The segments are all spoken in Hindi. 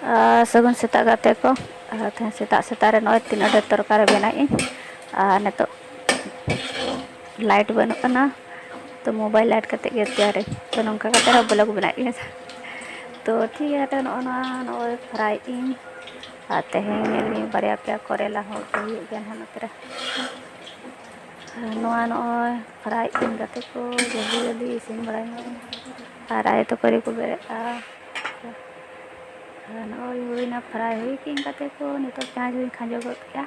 सगुन सेता गाते को सेता सेता रे नय तीन अडे तरकारी बनाई नितो लाइट बनना तो मोबाइल लाइट करते गे तैयार तो नौका करते ब्लॉग बनाई तो ठीक है नॉय फ्राई इन तेहें बारे पे करेला हो नोते नॉय फ्राई इन गाते को जल्दी जल्दी इसिन बड़ा और आए तो करी को बेरे नॉय हुईना फ्राई हुई कि गाते को नितो प्याज हुई खाजो गया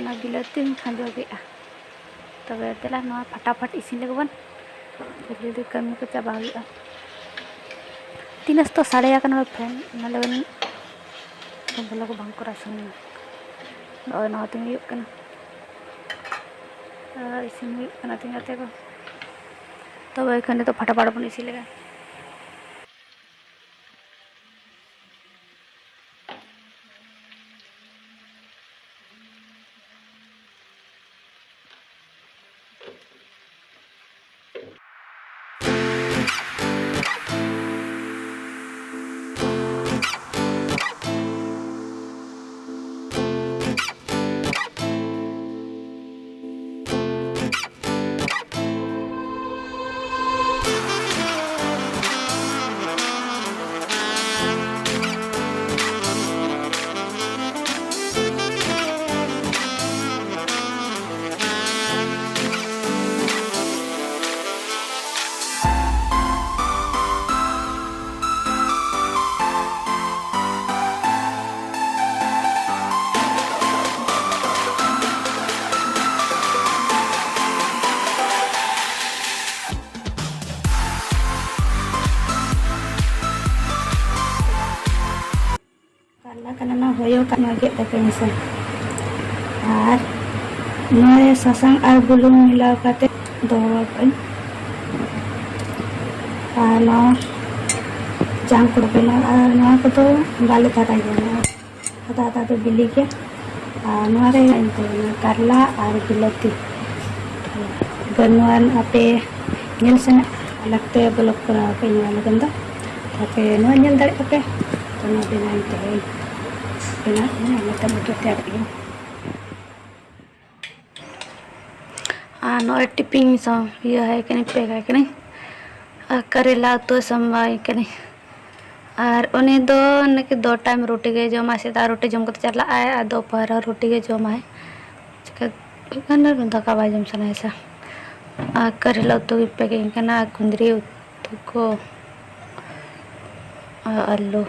ना बिलाती खाजो गया तब तेला नॉय फटाफट इसिन लगबन जल्दी कमी को चाबा हुआ तीनस तो साड़े फैन ना लगन बोलो को भांकुरा सुन नॉय नॉ तीन इसिन तीन गाते को तब एखने तो फटाफट बन इसिन लगा karena hoyo kan lagi tapi misal noy sasang ar bulung milaw kate dowa kan no jangkut pena no ko to bali tarai na ata to bili ke no re ente karla ar bilati ganuan ape nyel sen lagte blok kara pe nyal ganda tapi no nyel dari ape to no bina ente नॉय टिपिंग सम ये है कि नहीं पेगा कि नहीं करेला तो समवाई कि नहीं और उन्हें दो टाइम रोटी के जमा सेता रोटी जम कर चला आए दोपहर रोटी के जमा है दका बाई जम सना ऐसा करेला तो पेकिंग करना कुंदरी तो को आलू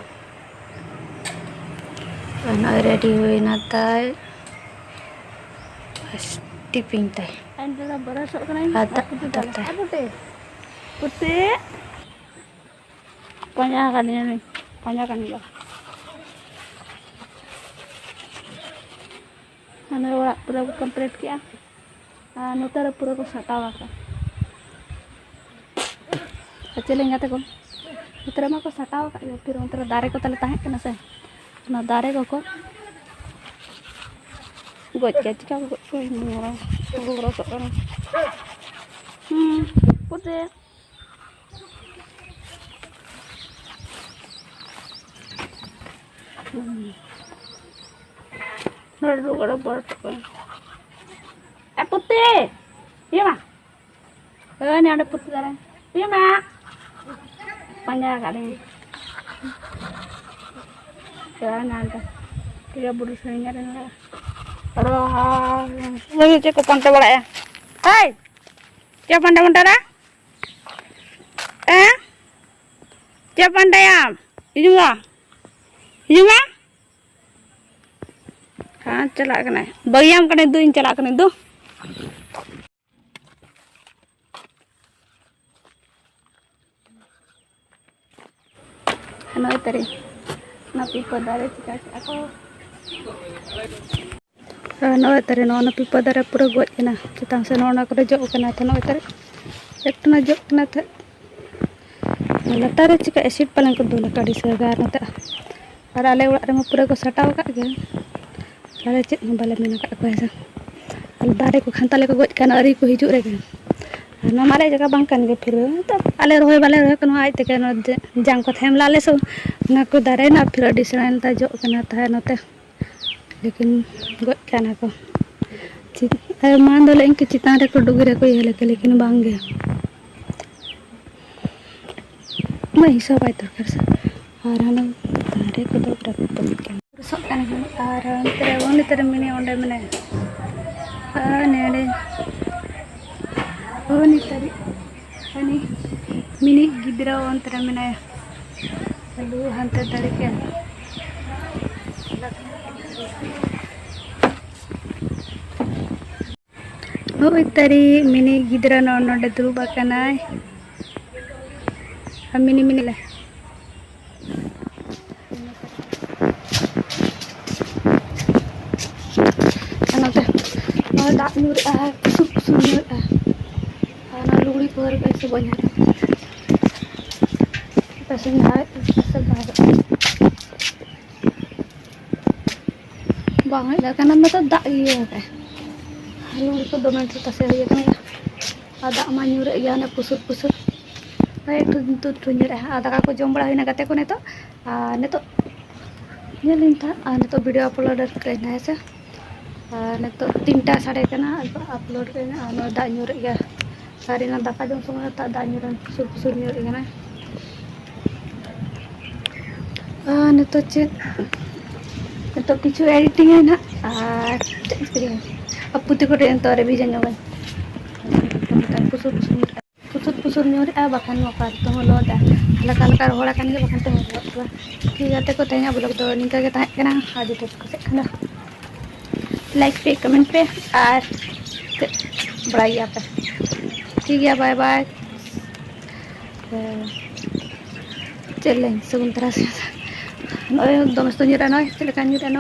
रेडी हुई ना ताई टिपिंग ताई ada putih banyak kan ini banyak kan ya ane orang pura komplit kia nutara pura ko satawa ka kecil ingat ko nutara mah ko satawa ka ya pira nutara dare ko tale tahe kana se na dare ko goj ke cika goj ko mura ko rasa kana putih Nado kada bart ko putih iya mah ini ada putih dara iya mah panjang kali jangan ada tiga burusnya ada lagi cek ke pantai bala ya hai siapa pantai mentara siapa pantai ya ini mah हाँ चला कने बगियाम कने दो इन चला कने दो हनो तरी ना पिपदारे चिका ako हनो तरी नो ना पिपदारे पूरा गोज कना चितां से नो ना करे जो कना थनो तरी एक ना जो कना थ लतारे चिका एसिड पालन को दो लकड़ी से गार नता और आले उड़ा रे पूरा को सटाव का गे सारे चेक बाले मेना का ऐसा दारे को खानताले को गोज कान अरी को हिजु रे मारे जगह बांग कान गे फिर तो आले रोहे बाले रोहे कनो आज तक जांग को थेम लाले सो ना को दारे ना फिर डिसराइन ता जो कना ता नते लेकिन गज काना को मान दो इनके चितान रे को डुगरे को ये लेकिन बांग गे मैं हिसाब आई तो कर और हम दारे को तो रख सब कान और तेरे ओने तेरे मिनी ओंडे मने नेड़े ओनी तरी अनि मिनी गिद्रा ओंतरे मने लू हंते तरी के ओई तरी मिनी गिद्रा नोंडे दुरुबा कनाय मिनी मिनी ले दाग nyur kusuk kusuk nyur karena luri keluar guys sebanyak pasti naik sebanyak banget lah karena mata dak iya kan luri ko domen tu tasir ya kan ada manyur ya na kusuk kusuk kayak tu nyur ada kako jom bala hina kate ko neto neto nyelin ta neto video upload karena aja neto 3टा साढ़े कना अपलोड करना दाग nyur ya hari na daka jom semua tak daak nyuran kusur nyur ya neto cek neto kichu editing ya na putih ko rin to revision nyogan kusur nyur bahkan mau kartu lo dah halakal hora kan ge bahkan tengok ठीक है को तैया ब्लॉग तो निका के ताहे कना आज तो कसे कना लाइक पे कमेंट पे और बढ़ाइए पे ठीक है बाय बाय चलें सगुन तरह से दोस्त nyuran चले kan nyuran